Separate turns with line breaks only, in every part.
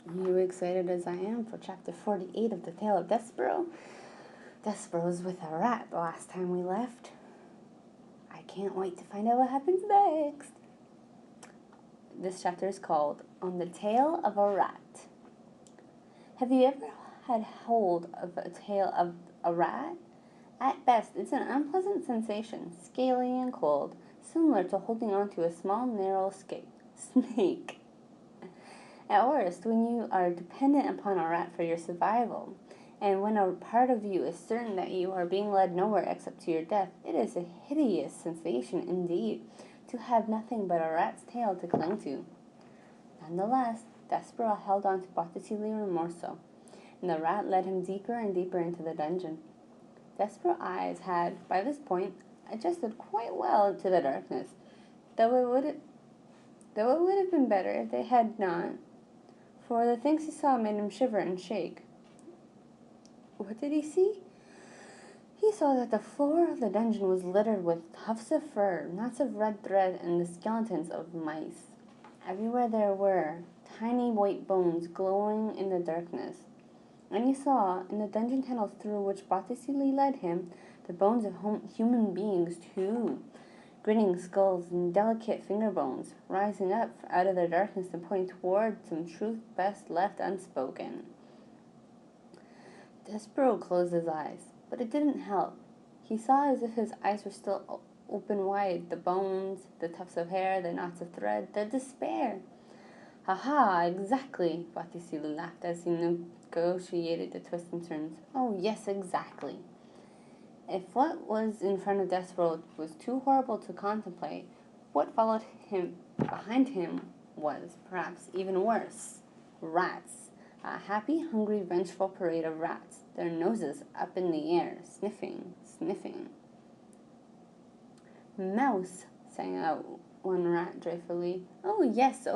You excited as I am for chapter 48 of the Tale of Despereaux? Despereaux's with a rat the last time we left. I can't wait to find out what happens next. This chapter is called On the Tail of a Rat. Have you ever had hold of a tail of a rat? At best, it's an unpleasant sensation, scaly and cold, similar to holding onto a small, narrow snake. At worst, when you are dependent upon a rat for your survival, and when a part of you is certain that you are being led nowhere except to your death, it is a hideous sensation indeed to have nothing but a rat's tail to cling to. Nonetheless, Despereaux held on to Botticelli Remorso, and the rat led him deeper and deeper into the dungeon. Despereaux's eyes had, by this point, adjusted quite well to the darkness, though it would have been better if they had not, for the things he saw made him shiver and shake. What did he see? He saw that the floor of the dungeon was littered with tufts of fur, knots of red thread, and the skeletons of mice. Everywhere there were tiny white bones glowing in the darkness. And he saw, in the dungeon tunnels through which Botticelli led him, the bones of human beings too, grinning skulls and delicate finger bones, rising up out of the darkness and pointing toward some truth best left unspoken. Despereaux closed his eyes, but it didn't help. He saw as if his eyes were still open wide, the bones, the tufts of hair, the knots of thread, the despair. "Ha ha, exactly," Botticelli laughed as he negotiated the twists and turns. "Oh, yes, exactly." If what was in front of Despereaux was too horrible to contemplate, what followed him behind him was, perhaps, even worse. Rats. A happy, hungry, vengeful parade of rats, their noses up in the air, sniffing, sniffing. "Mouse," sang out one rat joyfully. Oh yes,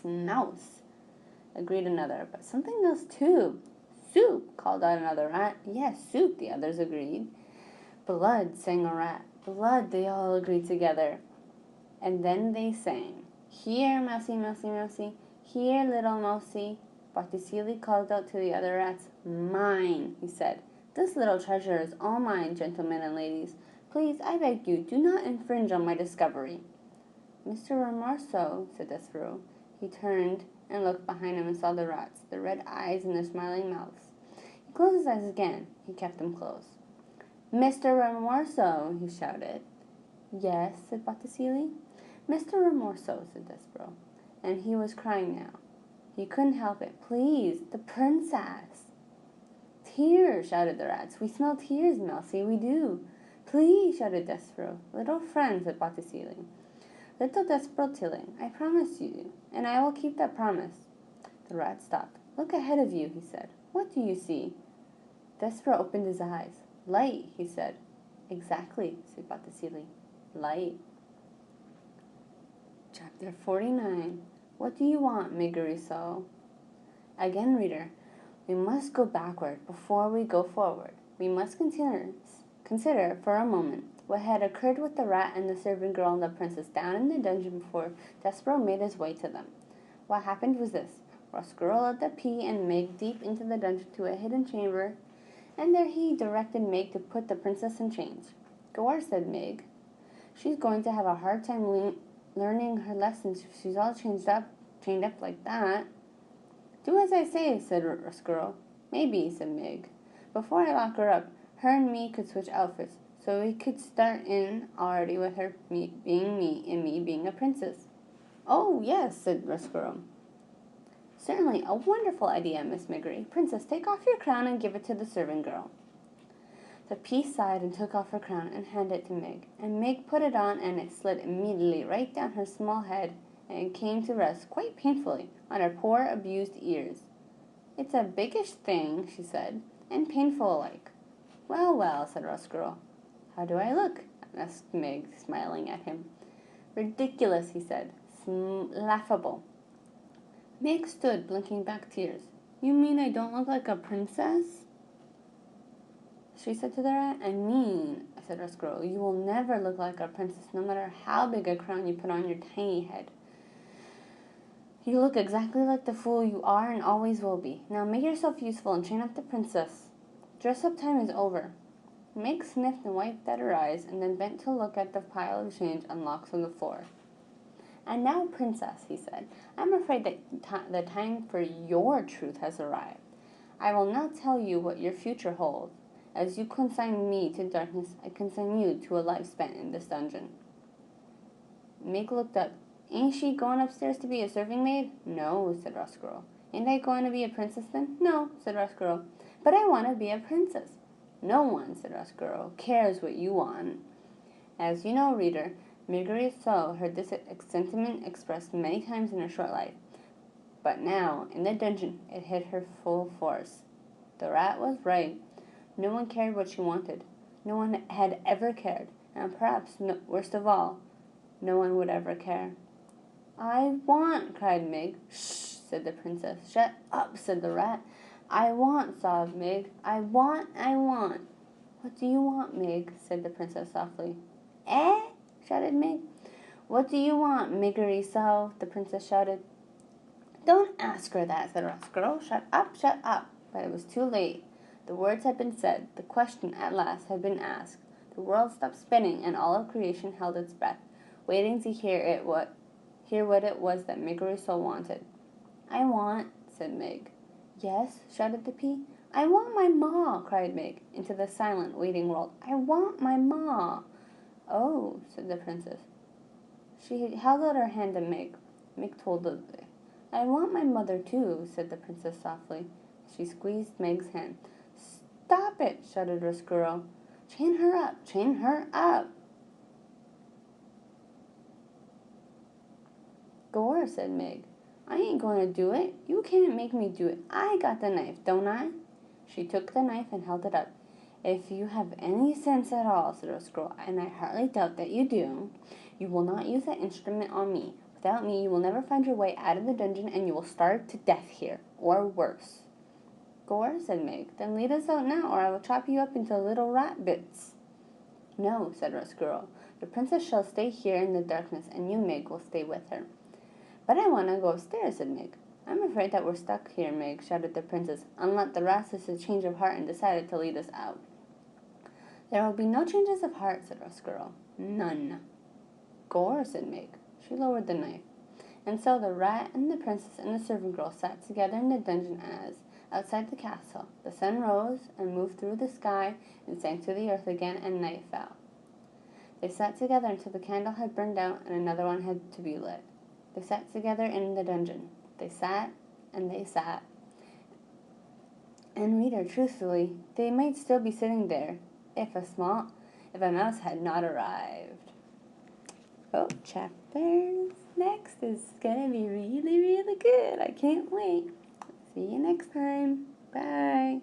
mouse," agreed another, but something else too. "Soup," called out another rat. Yes, soup, the others agreed. "Blood," sang a rat. Blood, they all agreed together. And then they sang, "Here, mousie, mousie, mousie, here, little mousie." Botticelli called out to the other rats. "Mine," he said. "This little treasure is all mine, gentlemen and ladies. Please, I beg you, do not infringe on my discovery." "Mr. Remorso," said Despereaux. He turned and looked behind him and saw the rats, their red eyes and their smiling mouths. He closed his eyes again. He kept them closed. "Mr. Remorso," he shouted. "Yes," said Botticelli. "Mr. Remorso," said Despereaux, and he was crying now. He couldn't help it. "Please, the princess." "Tears," shouted the rats. "We smell tears, Mousie, we do." "Please," shouted Despereaux. "Little friend," said Botticelli. "Little Despereaux, I promise you, and I will keep that promise." The rat stopped. "Look ahead of you," he said. "What do you see?" Despereaux opened his eyes. "Light," he said. "Exactly," said Botticelli. "Light." Chapter 49. What do you want, Miguriso? Again, reader, we must go backward before we go forward. We must consider for a moment what had occurred with the rat and the servant girl and the princess down in the dungeon before Despereaux made his way to them. What happened was this. Roscuro led the P and Meg deep into the dungeon to a hidden chamber, and there he directed Meg to put the princess in chains. "Go," said Meg. "She's going to have a hard time learning her lessons if she's all chained up like that." "Do as I say," said Roscuro. "Maybe," said Meg. "Before I lock her up, her and me could switch outfits, so we could start in already with her being me and me being a princess." "Oh, yes," said Roscuro. "Certainly, a wonderful idea, Miss Miggery. Princess, take off your crown and give it to the servant girl." The piece sighed and took off her crown and handed it to Meg, and Meg put it on, and it slid immediately right down her small head and came to rest, quite painfully, on her poor, abused ears. "It's a biggish thing," she said, "and painful like." "Well, well," said Roscuro. "How do I look?" asked Meg, smiling at him. "Ridiculous," he said. "Laughable." Meg stood, blinking back tears. "You mean I don't look like a princess?" she said to the rat. "I mean," said Roscuro, "you will never look like a princess, no matter how big a crown you put on your tiny head." You look exactly like the fool you are and always will be. Now make yourself useful and train up the princess. Dress-up time is over. Meg sniffed and wiped at her eyes, and then bent to look at the pile of change and locks on the floor. And now, princess, he said, I'm afraid that the time for your truth has arrived. I will now tell you what your future holds. As you consign me to darkness, I consign you to a life spent in this dungeon. Meg looked up. Ain't she going upstairs to be a serving maid? No, said Roscurl. Ain't I going to be a princess then? No, said Roscurl. But I want to be a princess. No one, said Roscurl, cares what you want. As you know, reader, Marguerite Saul heard this sentiment expressed many times in her short life. But now, in the dungeon, it hit her full force. The rat was right. No one cared what she wanted. No one had ever cared. And perhaps, worst of all, no one would ever care. I want, cried Meg. Shh, said the princess. Shut up, said the rat. I want, sobbed Meg. I want. What do you want, Meg? Said the princess softly. Eh? Shouted Meg. What do you want, Miggery-so? The princess shouted. Don't ask her that, said Roscurl. Shut up. But it was too late. The words had been said. The question at last had been asked. The world stopped spinning, and all of creation held its breath, waiting to hear what it was that Miggery-so wanted. I want, said Meg. Yes, shouted the pea. I want my ma, cried Meg, into the silent, waiting world. I want my ma. Oh, said the princess. She held out her hand to Meg. Meg told her. I want my mother too, said the princess softly. She squeezed Meg's hand. Stop it, shouted Roscurl. Chain her up. Gore, said Meg. I ain't going to do it. You can't make me do it. I got the knife, don't I? She took the knife and held it up. If you have any sense at all, said Roscurl, and I hardly doubt that you do, you will not use that instrument on me. Without me, you will never find your way out of the dungeon, and you will starve to death here, or worse. Gore, said Meg, then lead us out now, or I will chop you up into little rat bits. No, said Roscurl. The princess shall stay here in the darkness, and you, Meg, will stay with her. But I want to go upstairs, said Meg. I'm afraid that we're stuck here, Meg, shouted the princess, unless the rat has a change of heart and decided to lead us out. There will be no changes of heart, said Roscurl. None. Gore, said Meg. She lowered the knife. And so the rat and the princess and the servant girl sat together in the dungeon as, outside the castle, the sun rose and moved through the sky and sank to the earth again, and night fell. They sat together until the candle had burned out and another one had to be lit. They sat together in the dungeon. They sat and they sat. And reader, truthfully, they might still be sitting there if a mouse had not arrived. Oh, chapters next is gonna be really, really good. I can't wait. See you next time. Bye.